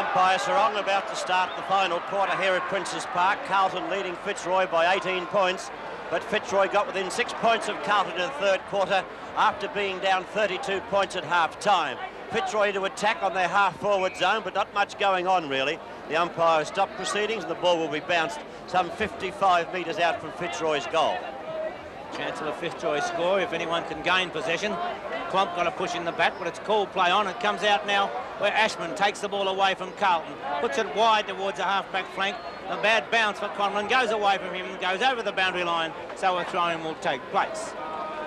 Umpire Sarong about to start the final quarter here at Princes Park. Carlton leading Fitzroy by 18 points, but Fitzroy got within 6 points of Carlton in the third quarter after being down 32 points at half-time. Fitzroy to attack on their half-forward zone, but not much going on, really. The umpire stopped proceedings and the ball will be bounced some 55 metres out from Fitzroy's goal. Chance of a Fitzroy score if anyone can gain possession. Klomp got a push in the back, but it's called play on. It comes out now where Ashman takes the ball away from Carlton, puts it wide towards the half-back flank. A bad bounce for Conlon, goes away from him, goes over the boundary line, so a throw-in will take place.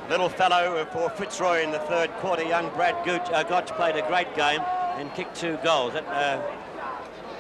Little fellow for Fitzroy in the third quarter, young Brad Gotch played a great game and kicked 2 goals.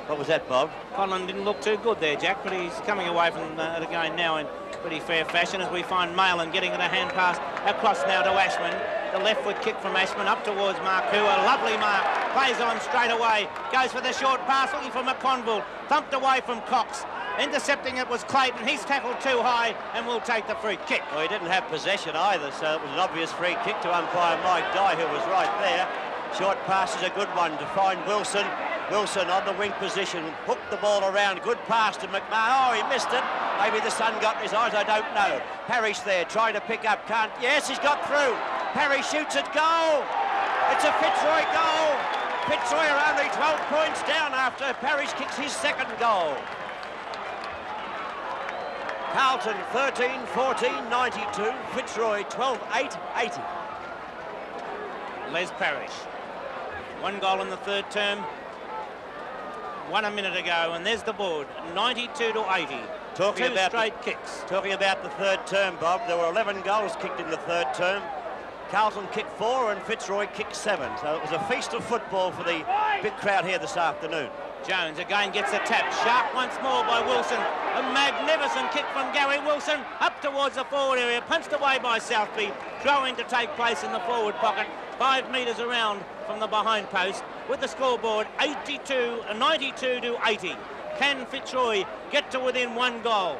What was that, Bob? Conlon didn't look too good there, Jack, but he's coming away from it again now in pretty fair fashion as we find Malin getting it a hand pass across now to Ashman. The left foot kick from Ashman up towards Marku. A lovely mark. Plays on straight away. Goes for the short pass looking for McConville. Thumped away from Cox. Intercepting it was Clayton. He's tackled too high and will take the free kick. Well, he didn't have possession either, so it was an obvious free kick to umpire Mike Dye, who was right there. Short pass is a good one to find Wilson. Wilson on the wing position, hooked the ball around, good pass to McMahon. Oh, he missed it. Maybe the sun got in his eyes, I don't know. Parrish there, trying to pick up, can't. Yes, he's got through. Parrish shoots it, goal. It's a Fitzroy goal. Fitzroy are only 12 points down after Parrish kicks his second goal. Carlton 13-14, 92. Fitzroy 12-8, 80. Les Parrish. 1 goal in the third term. 1 a minute ago, and there's the board, 92-80. Talking about straight kicks. Talking about the third term, Bob, there were 11 goals kicked in the third term. Carlton kicked 4 and Fitzroy kicked 7. So it was a feast of football for the big crowd here this afternoon. Jones again gets a tap. Sharp once more by Wilson. A magnificent kick from Gary Wilson up towards the forward area. Punched away by Southby. Throw-in to take place in the forward pocket. 5 metres around from the behind post with the scoreboard 92-80. Can Fitzroy get to within 1 goal?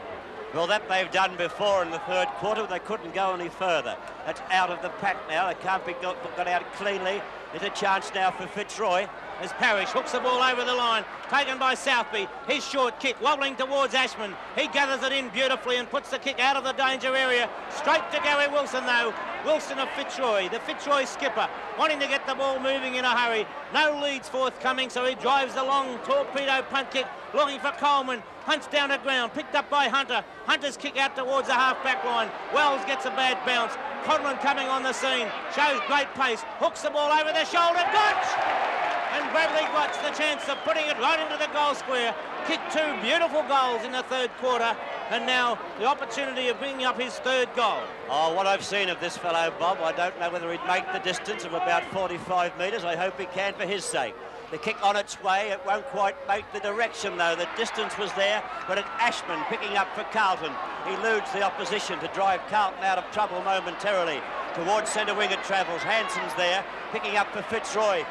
Well, that they've done before in the third quarter, but they couldn't go any further. That's out of the pack now. It can't be got out cleanly. There's a chance now for Fitzroy. As Parrish hooks the ball over the line, taken by Southby. His short kick wobbling towards Ashman. He gathers it in beautifully and puts the kick out of the danger area. Straight to Gary Wilson though. Wilson of Fitzroy, the Fitzroy skipper, wanting to get the ball moving in a hurry. No leads forthcoming, so he drives the long torpedo punt kick, looking for Coleman. Hunts down the ground, picked up by Hunter. Hunter's kick out towards the half-back line. Wells gets a bad bounce. Conlon coming on the scene, shows great pace, hooks the ball over the shoulder. Gotch! And Bradley Gotch the chance of putting it right into the goal square. Kicked 2 beautiful goals in the third quarter, and now the opportunity of bringing up his 3rd goal. Oh, what I've seen of this fellow, Bob, I don't know whether he'd make the distance of about 45 metres. I hope he can for his sake. The kick on its way, it won't quite make the direction though. The distance was there, but it's Ashman picking up for Carlton. He eludes the opposition to drive Carlton out of trouble momentarily. Towards centre wing it travels. Hanson's there, picking up for Fitzroy.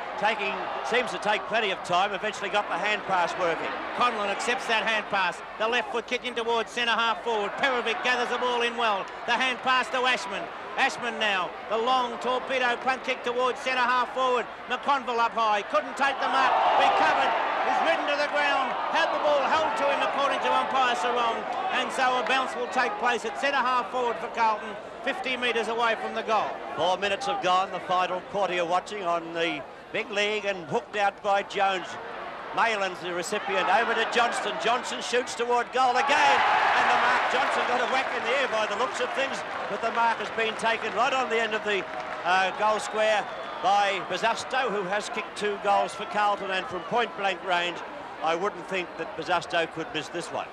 Seems to take plenty of time. Eventually got the hand pass working. Conlon accepts that hand pass. The left foot kick in towards centre half forward. Perovic gathers the ball in well. The hand pass to Ashman. Ashman now, the long torpedo punt kick towards centre half forward. McConville up high, couldn't take the mark, recovered, is ridden to the ground, had the ball held to him according to umpire Sarong, and so a bounce will take place at centre half forward for Carlton, 50 metres away from the goal. 4 minutes have gone, the final quarter you're watching on the big league, and hooked out by Jones. Malin's the recipient, over to Johnston. Johnson shoots toward goal again, and the mark. Johnson got a whack in the air by the looks of things, but the mark has been taken right on the end of the goal square by Bazzasto, who has kicked 2 goals for Carlton, and from point-blank range, I wouldn't think that Bazzasto could miss this one.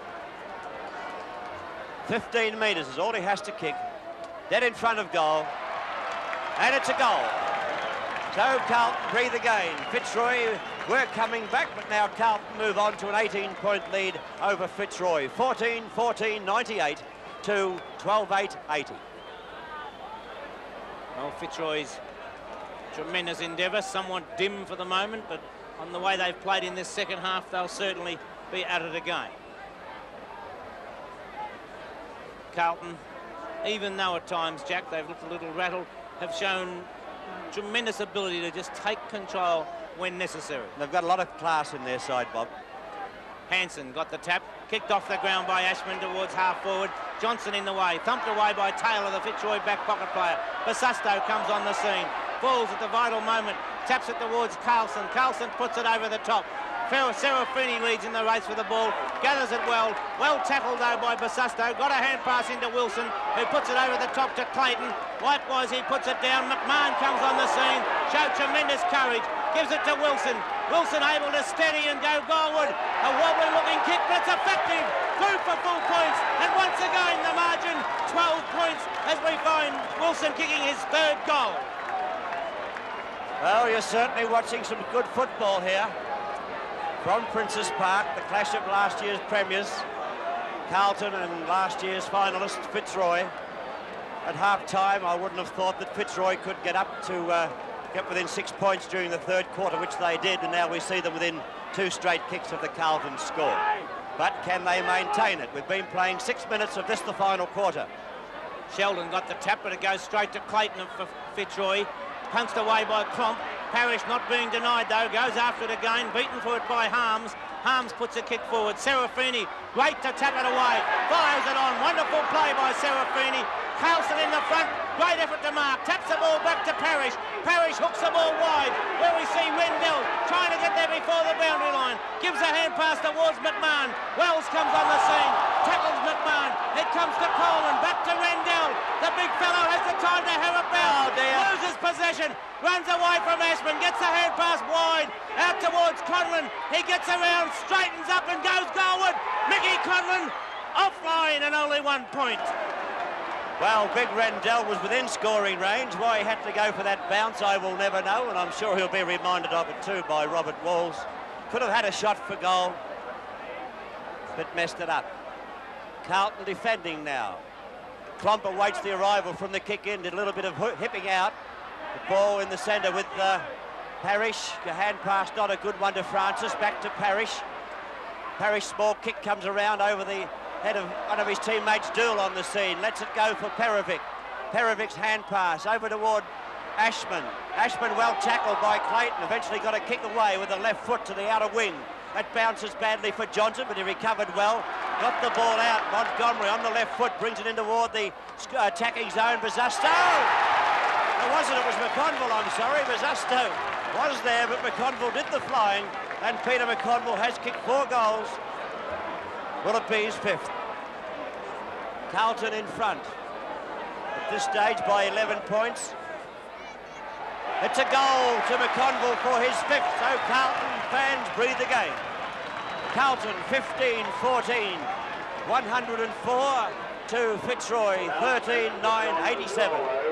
15 metres is all he has to kick, dead in front of goal, and it's a goal. So Carlton breathe again. Fitzroy were coming back, but now Carlton move on to an 18-point lead over Fitzroy. 14-14, 98 to 12-8, 80. Well, Fitzroy's tremendous endeavour, somewhat dim for the moment, but on the way they've played in this second half, they'll certainly be at it again. Carlton, even though at times, Jack, they've looked a little rattled, have shown tremendous ability to just take control, when necessary. They've got a lot of class in their side, Bob. Hanson got the tap, kicked off the ground by Ashman towards half forward. Johnson in the way, thumped away by Taylor, the Fitzroy back pocket player. Basusto comes on the scene, falls at the vital moment, taps it towards Carlton. Carlton puts it over the top. Serafini leads in the race for the ball, gathers it well tackled though by Basusto, got a hand pass into Wilson, who puts it over the top to Clayton. Likewise he puts it down, McMahon comes on the scene, showed tremendous courage, gives it to Wilson. Wilson able to steady and go goalward. A wobbly looking kick, but it's effective. Through for full points, and once again the margin 12 points as we find Wilson kicking his third goal. Well, you're certainly watching some good football here. From Princes Park, the clash of last year's premiers, Carlton, and last year's finalist, Fitzroy. At half-time, I wouldn't have thought that Fitzroy could get up to get within 6 points during the third quarter, which they did, and now we see them within 2 straight kicks of the Carlton score. But can they maintain it? We've been playing 6 minutes of this, the final quarter. Sheldon got the tap, but it goes straight to Clayton for Fitzroy. Punched away by Klomp. Parrish not being denied though, goes after it again, beaten for it by Harms. Harms puts a kick forward. Serafini, great to tap it away, fires it on. Wonderful play by Serafini. Carlton in the front, great effort to mark, taps the ball back to Parrish. Parrish hooks the ball wide, where we see Rendell trying to get there before the boundary line. Gives a hand pass towards McMahon. Wells comes on the scene, tackles McMahon. It comes to Coleman, back to Rendell. The big fellow has the time to have a bounce. Loses possession, runs away from Ashman, gets a hand pass wide, out towards Conlon. He gets around, straightens up and goes goalward. Mickey Conlon offline and only 1 point. Well, Big Rendell was within scoring range. Why he had to go for that bounce, I will never know, and I'm sure he'll be reminded of it too by Robert Walls. Could have had a shot for goal, but messed it up. Carlton defending now. Klomp awaits the arrival from the kick in, did a little bit of hipping out. The ball in the centre with Parrish. The hand pass, not a good one to Francis. Back to Parrish. Parrish, small kick comes around over the head of one of his teammates, Dool, on the scene. Lets it go for Perovic. Perevic's hand pass over toward Ashman. Ashman well tackled by Clayton. Eventually got a kick away with the left foot to the outer wing. That bounces badly for Johnson, but he recovered well. Got the ball out. Montgomery on the left foot brings it in toward the attacking zone. Basusto! It wasn't, it was McConville, I'm sorry. Basusto was there, but McConville did the flying, and Peter McConville has kicked 4 goals. Will it be his 5th? Carlton in front at this stage by 11 points. It's a goal to McConville for his 5th, so Carlton fans breathe again. Carlton 15-14, 104 to Fitzroy 13-9, 87.